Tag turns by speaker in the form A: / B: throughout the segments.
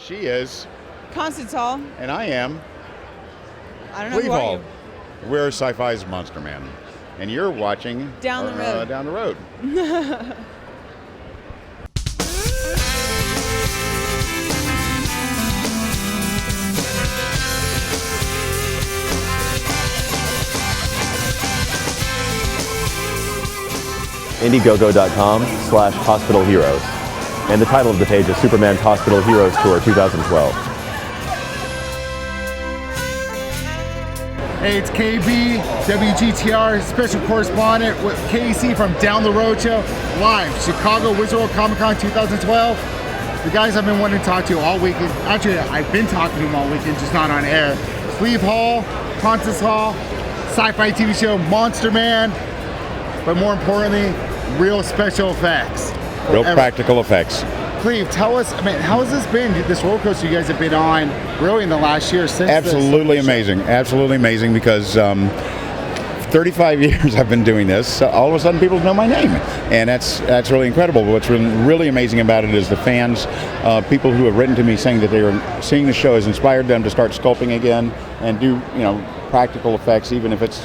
A: She is.
B: Constance Hall.
A: And I am.
B: I don't know
A: Cleve
B: who are
A: Hall.
B: you?
A: We're Sci-Fi's Monster Man. And you're watching...
B: Down the Road.
A: Down the Road.
C: Indiegogo.com/Hospital Heroes. And the title of the page is Superman's Hospital Heroes Tour 2012.
D: Hey, it's KB, WGTR special correspondent with KC from Down the Road Show, live, Chicago Wizard World Comic Con 2012. The guys I've been wanting to talk to all weekend, actually I've been talking to them all weekend, just not on air. Cleve Hall, Constance Hall, sci-fi TV show Monster Man, but more importantly, real special effects.
A: Real practical effects.
D: Cleve, tell us, how has this been, this roller coaster you guys have been on, really in the last year since
A: Absolutely amazing. Absolutely amazing because 35 years I've been doing this. So all of a sudden people know my name. And that's really incredible. But what's really amazing about it is the fans, people who have written to me saying that they are seeing the show has inspired them to start sculpting again and do, practical effects, even if it's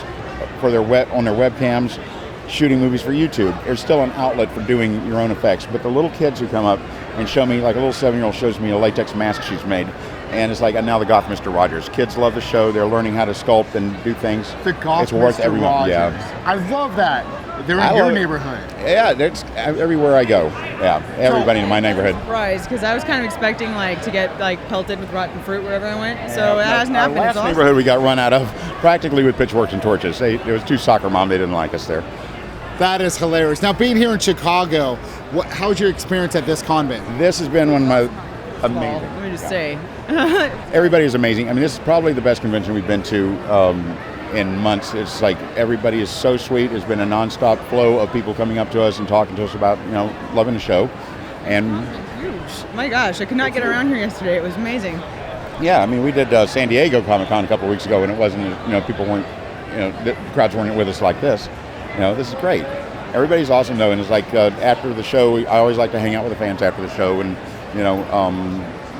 A: for on their webcams, shooting movies for YouTube. There's still an outlet for doing your own effects. But the little kids who come up and show me, like a little 7-year-old shows me a latex mask she's made, and it's like, and now the Goth Mr. Rogers. Kids love the show. They're learning how to sculpt and do things.
D: The Goth
A: it's worth
D: Mr.
A: every
D: Rogers.
A: Yeah.
D: I love that. They're in your neighborhood.
A: Yeah, that's everywhere I go. Yeah, everybody in my neighborhood.
B: Surprised, because I was kind of expecting to get pelted with rotten fruit wherever I went. So that hasn't happened.
A: Our last neighborhood we got run out of practically with pitchforks and torches. There was 2 soccer moms. They didn't like us there.
D: That is hilarious. Now, being here in Chicago, how's your experience at this con been?
A: This has been one of my amazing.
B: Let me just say.
A: Everybody is amazing. I mean, this is probably the best convention we've been to in months. It's like everybody is so sweet. There's been a nonstop flow of people coming up to us and talking to us about, loving the show. And
B: huge. My gosh, I could not get around here yesterday. It was amazing.
A: Yeah, I mean, we did San Diego Comic Con a couple of weeks ago, and it wasn't, people weren't, the crowds weren't with us like this. This is great. Everybody's awesome though, and it's like after the show, I always like to hang out with the fans after the show and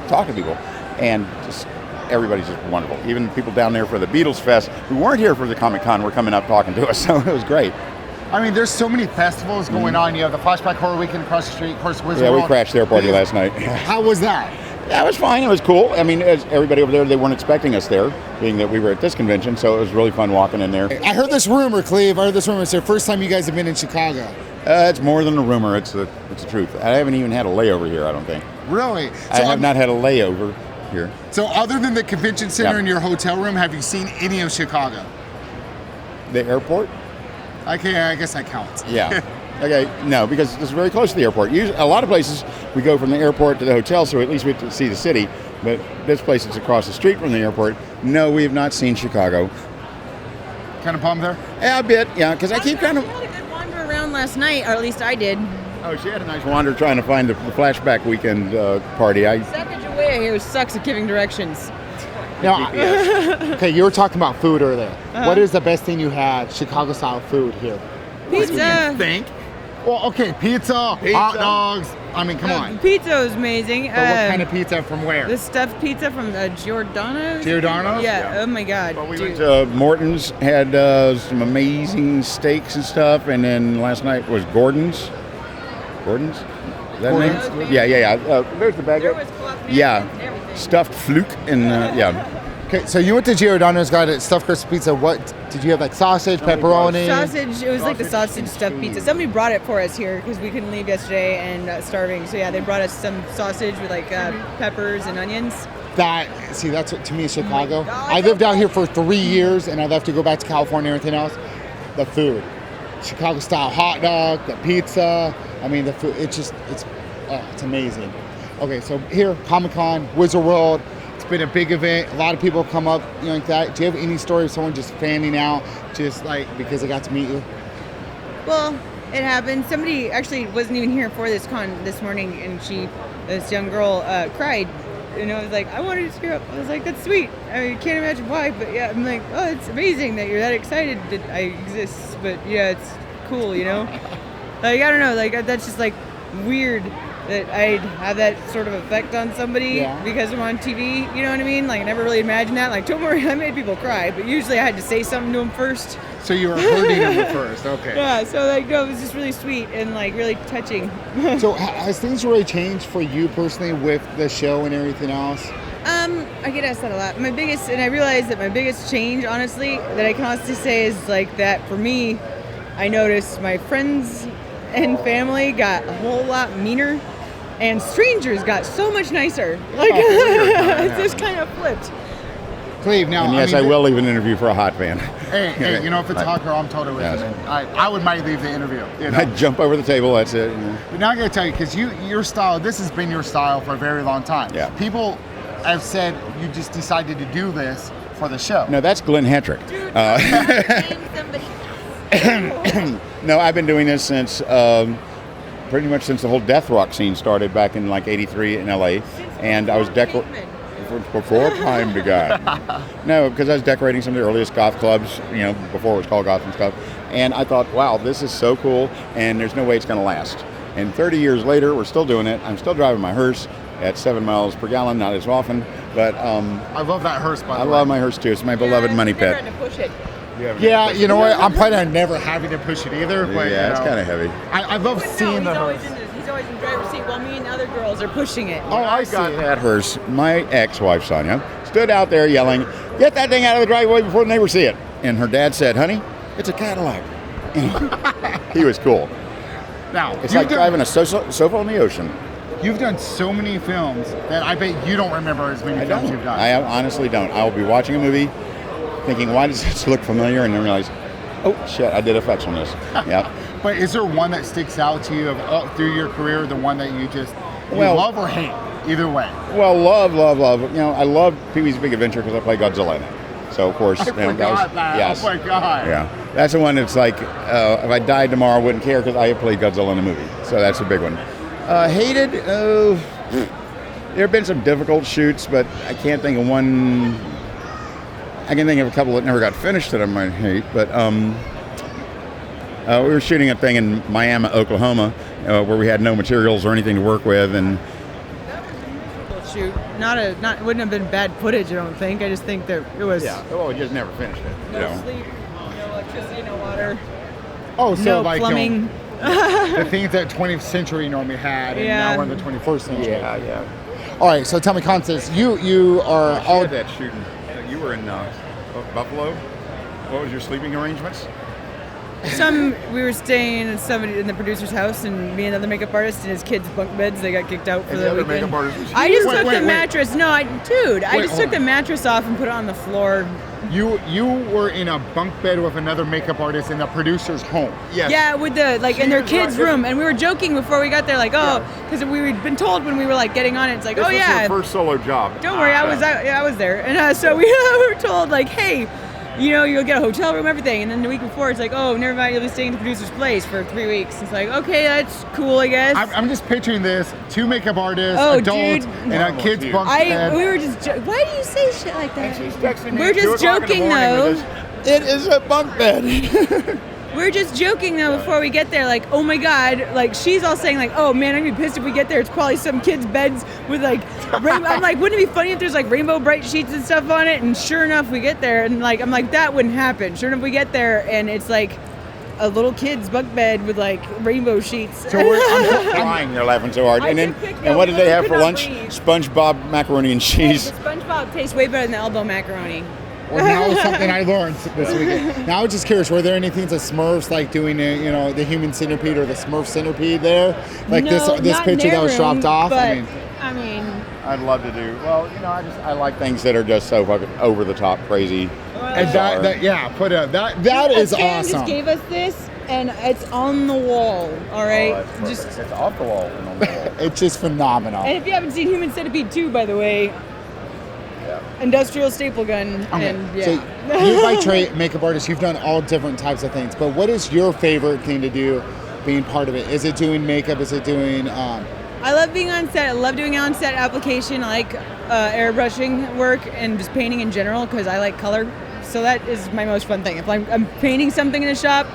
A: talk to people, and just everybody's just wonderful. Even people down there for the Beatles Fest who weren't here for the Comic Con were coming up talking to us, so it was great.
D: I mean, there's so many festivals going on. You have the Flashback Horror Weekend across the street, of course, Wizard World.
A: Yeah, we crashed their party last night.
D: How was that?
A: Yeah, it was fine. It was cool. I mean, as everybody over there, they weren't expecting us there, being that we were at this convention, so it was really fun walking in there.
D: I heard this rumor, Cleve. It's the first time you guys have been in Chicago.
A: It's more than a rumor. It's the truth. I haven't even had a layover here, I don't think.
D: Really?
A: I have not had a layover here.
D: So other than the convention center and your hotel room, have you seen any of Chicago?
A: The airport?
D: Okay, I guess that counts.
A: Yeah. Okay, no, because it's very close to the airport. Usually, a lot of places, we go from the airport to the hotel, so at least we get to see the city. But this place is across the street from the airport. No, we have not seen Chicago.
D: Kind of bummed there?
A: Yeah, a bit, yeah, because I keep kind of...
B: We had a good wander around last night, or at least I did.
A: Oh, she had a nice wander trying to find the Flashback Weekend party.
B: Sacagawea here sucks at giving directions.
D: Now, okay, you were talking about food earlier. What is the best thing you had, Chicago-style food here?
B: Pizza.
D: Think? Well, okay, pizza, hot dogs. I mean, come on.
B: Pizza is amazing.
D: But what kind of pizza from where?
B: The stuffed pizza from Giordano's.
D: Giordano's?
B: Yeah. Oh my God.
A: Well, we went to Morton's, had some amazing steaks and stuff, and then last night was Gordon's. Gordon's? Is that name? Yeah. There's the bag.
B: There was fluff.
A: Yeah. Stuffed fluke and yeah.
D: Okay, so you went to Giordano's, got a stuffed crust pizza. What did you have? Like sausage, pepperoni?
B: Sausage. It was like the sausage stuffed pizza. Somebody brought it for us here because we couldn't leave yesterday and starving. So yeah, they brought us some sausage with like peppers and onions.
D: That's what, to me, is Chicago. I lived out here for 3 years, and I'd love to go back to California and everything else. The food, Chicago style hot dog, the pizza. I mean, the food. It's amazing. Okay, so here, Comic-Con, Wizard World. It's been a big event. A lot of people come up, like that. Do you have any story of someone just fanning out, just like because they got to meet you?
B: Well, it happened. Somebody actually wasn't even here for this con this morning, and this young girl, cried. And I was like, I wanted to cheer up. I was like, that's sweet. I can't imagine why, but yeah, I'm like, oh, it's amazing that you're that excited that I exist. But yeah, it's cool, Like, I don't know, like that's just like weird that I'd have that sort of effect on somebody because I'm on TV. You know what I mean? Like I never really imagined that. Like don't worry, I made people cry, but usually I had to say something to them first.
D: So you were hurting them at first, okay.
B: Yeah, so like no, it was just really sweet and like really touching.
D: So has things really changed for you personally with the show and everything else?
B: I get asked that a lot. And I realize that my biggest change, honestly, that I can honestly say is like that for me, I noticed my friends and family got a whole lot meaner and strangers got so much nicer. Like, it's just kind of flipped.
D: Cleve, now,
A: And yes, I will leave an interview for a hot fan.
D: Hey, you know, if it's a hot girl, I'm totally with you. I would might leave the interview. You know?
A: I'd jump over the table, that's it.
D: But now I gotta tell you, because your style, this has been your style for a very long time.
A: Yeah.
D: People have said you just decided to do this for the show.
A: No, that's Glenn Hetrick. No, I've been doing this since pretty much since the whole death rock scene started back in like '83 in LA, and I was before time began. No, because I was decorating some of the earliest goth clubs, you know, before it was called goth and stuff. And I thought, wow, this is so cool, and there's no way it's going to last. And 30 years later, we're still doing it. I'm still driving my hearse at 7 miles per gallon, not as often, but
D: I love that hearse. By the way,
A: I love my hearse too. It's my beloved money pit.
B: To push it.
D: Yeah, you know what? I'm planning on never having to push it either. But,
A: Yeah,
D: you
A: it's
D: know,
A: kind of heavy.
D: I love seeing the hearse.
B: He's always in the driver's seat while me and other girls are pushing it.
D: Oh, I see.
A: That hearse, my ex-wife Sonia stood out there yelling, "Get that thing out of the driveway before the neighbors see it!" And her dad said, "Honey, it's a Cadillac." He was cool.
D: Now,
A: It's like driving a sofa on the ocean.
D: You've done so many films that I bet you don't remember as many films you've done.
A: I honestly don't. I will be watching a movie, thinking, "Why does this look familiar?" and then realize, "Oh shit, I did effects on this." Yeah.
D: But is there one that sticks out to you through your career? The one that you just
A: Well-
D: love or hate? Either way.
A: Well, love. You know, I love Pee-wee's Big Adventure because I play Godzilla in it. So of course,
D: I forgot that.
A: Yes.
D: Oh my god.
A: Yeah, that's the one that's like, if I died tomorrow, I wouldn't care because I played Godzilla in the movie. So that's a big one. Hated, there have been some difficult shoots, but I can't think of one. I can think of a couple that never got finished that I might hate, but we were shooting a thing in Miami, Oklahoma, where we had no materials or anything to work with, and
B: Shoot, wouldn't have been bad footage. I don't think. I just think that it was
A: well, we just never finished it.
B: no sleep, no electricity, no water,
D: Oh, so
B: no
D: like
B: plumbing.
D: the things that 20th century normally had, and
B: Yeah.
D: now we're in the 21st century.
A: Yeah.
D: All right, so tell me, Constance, you are
A: All
D: all
A: that shooting. You were in Buffalo. What was your sleeping arrangements?
B: We were staying in somebody in the producer's house, and me and another makeup artist and his kids' bunk beds. They got kicked out for
A: And
B: the
A: the other
B: weekend.
A: makeup artist was
B: I just
D: Wait,
B: took
D: wait,
B: the
D: wait.
B: mattress. No, I just
D: hold
B: took the
D: on.
B: mattress off and put it on the floor.
D: you were in a bunk bed with another makeup artist in the producer's home.
A: Yes.
B: Yeah, with the in their
A: was
B: kids'
A: right.
B: room, and we were joking before we got there, like, oh, because we had been told when we were like getting on it, it's like,
A: This
B: oh
A: was
B: yeah,
A: your first solo job.
B: don't worry, I was there, and so we were told like, hey, you know, you'll get a hotel room, everything, and then the week before, it's like, oh, never mind, you'll be staying at the producer's place for 3 weeks. It's like, okay, that's cool, I guess.
D: I'm just picturing this: two makeup artists,
B: Oh,
D: adults,
B: dude.
D: and a
A: Almost
D: kid's
A: you.
D: bunk bed.
B: We were just. Why do you say shit like that?
A: She's texting me
B: We're
A: at 2
B: just
A: o'clock in the
B: joking,
A: morning
B: though.
A: with this, "It is a bunk bed."
B: We're just joking though before we get there, like, oh my god, like she's all saying like, oh man, I'm gonna be pissed if we get there. It's probably some kids' beds with like, I'm like, wouldn't it be funny if there's like rainbow bright sheets and stuff on it? And sure enough, we get there, and like, I'm like, that wouldn't happen. Sure enough, we get there, and it's like a little kid's bunk bed with like rainbow sheets.
D: So I'm
A: Crying, they're laughing so hard.
B: I
A: And then,
B: did pick
A: and
B: them.
A: what did they have
B: We
A: for
B: could not
A: lunch?
B: breathe.
A: SpongeBob macaroni and
B: The
A: cheese.
B: SpongeBob tastes way better than the elbow macaroni.
D: Well, now it's something I learned this weekend. Now I was just curious, were there any things that Smurfs like doing, you know, the human centipede or the Smurf centipede there? Like
B: No,
D: this
B: not in
D: picture
B: their
D: that was dropped
B: room,
D: off?
B: But,
D: I mean,
A: I'd love to do. Well, you know, I like things that are just so fucking over the top, crazy.
D: and that that is
B: Sam
D: awesome.
B: just gave us this, and it's on the wall. All right, just.
A: It's off the wall. And on the wall.
D: It's just phenomenal.
B: And if you haven't seen Human Centipede 2, by the way, industrial staple gun,
D: Okay,
B: and yeah.
D: so you by trade makeup artist, you've done all different types of things, but what is your favorite thing to do being part of it? Is it doing makeup? Is it doing
B: I love being on set. I love doing on-set application. I like airbrushing work and just painting in general because I like color. So that is my most fun thing. If I'm painting something in a shop,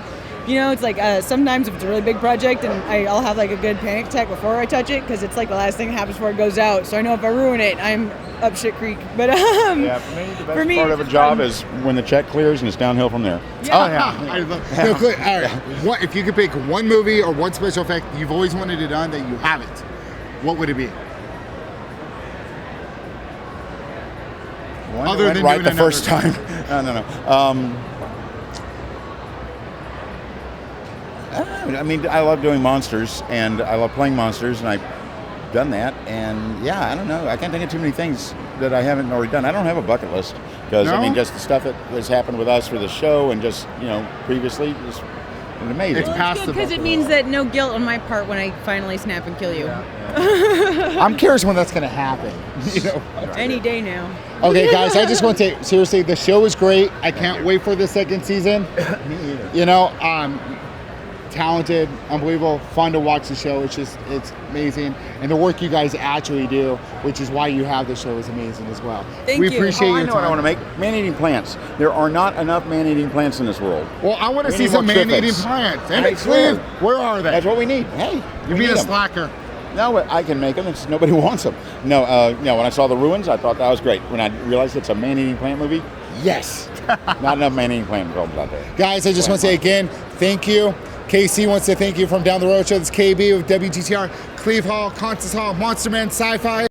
B: You know, it's like sometimes if it's a really big project, and I'll have like a good panic attack before I touch it, because it's like the last thing that happens before it goes out. So I know if I ruin it, I'm up shit creek. But
A: Yeah, for me, the best part of a job is when the check clears and it's downhill from there.
D: Oh yeah. I love, no, good. All right. What if you could pick one movie or one special effect you've always wanted it done that you haven't? What would it be?
A: One
D: Other
A: that went
D: than
A: right
D: doing
A: the
D: another-
A: first time. No. I mean, I love doing monsters, and I love playing monsters, and I've done that. And yeah, I don't know. I can't think of too many things that I haven't already done. I don't have a bucket list because I
D: No?
A: mean, just the stuff that has happened with us for the show, and just previously is amazing.
D: It's
B: well,
D: past
B: it's
D: the
B: good because it
D: bucket
B: means
D: list.
B: that no guilt on my part when I finally snap and kill you.
D: I'm curious when that's going to happen. You know.
B: Any day now.
D: Okay, guys, I just want to say, seriously, the show is great. I can't wait for the second season.
A: Me either.
D: You know, talented, unbelievable, fun to watch the show. It's amazing. And the work you guys actually do, which is why you have the show, is amazing as well.
B: Thank
D: we
B: you.
D: appreciate
A: Oh, I
D: your
A: know what I
D: time.
A: want to make. Man-eating plants. There are not enough man-eating plants in this world.
D: Well, I want to
A: We
D: see
A: need
D: some
A: more
D: man-eating
A: triffids.
D: plants.
A: I
D: And
A: swear.
D: where are they?
A: That's what we need. Hey,
D: You're
A: we
D: being
A: need
D: a
A: 'em.
D: slacker.
A: No, I can make them. It's nobody wants them. No, when I saw the ruins, I thought that was great. When I realized it's a man-eating plant movie, yes, not enough man-eating plant films out there.
D: Guys, I just want to say again, thank you. KC wants to thank you from Down the Road Show. This is KB with WGTR, Cleve Hall, Constance Hall, Monster Man, Sci-Fi.